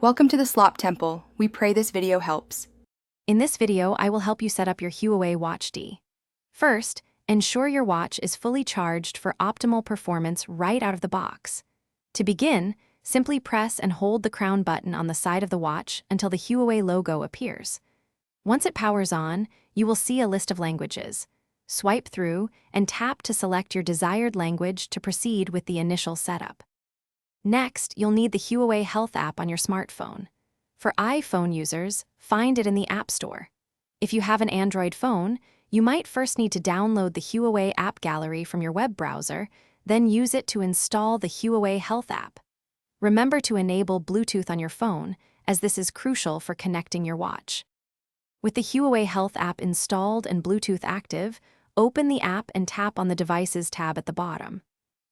Welcome to the Slop Temple. We pray this video helps. In this video, I will help you set up your Huawei Watch D. First, ensure your watch is fully charged for optimal performance right out of the box. To begin, simply press and hold the crown button on the side of the watch until the Huawei logo appears. Once it powers on, you will see a list of languages. Swipe through and tap to select your desired language to proceed with the initial setup. Next, you'll need the Huawei Health app on your smartphone. For iPhone users, find it in the App Store. If you have an Android phone, you might first need to download the Huawei App Gallery from your web browser, then use it to install the Huawei Health app. Remember to enable Bluetooth on your phone, as this is crucial for connecting your watch. With the Huawei Health app installed and Bluetooth active, open the app and tap on the Devices tab at the bottom.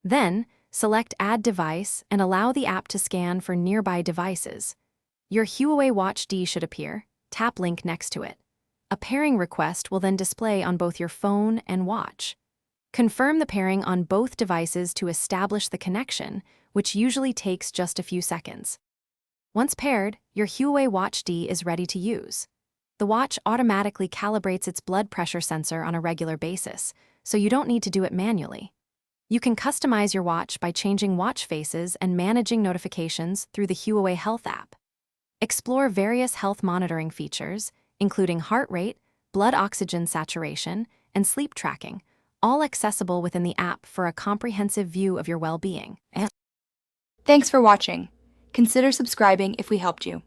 Then, select Add Device and allow the app to scan for nearby devices. Your Huawei Watch D should appear. Tap link next to it. A pairing request will then display on both your phone and watch. Confirm the pairing on both devices to establish the connection, which usually takes just a few seconds. Once paired, your Huawei Watch D is ready to use. The watch automatically calibrates its blood pressure sensor on a regular basis, so you don't need to do it manually. You can customize your watch by changing watch faces and managing notifications through the Huawei Health app. Explore various health monitoring features, including heart rate, blood oxygen saturation, and sleep tracking, all accessible within the app for a comprehensive view of your well-being. Thanks for watching. Consider subscribing if we helped you.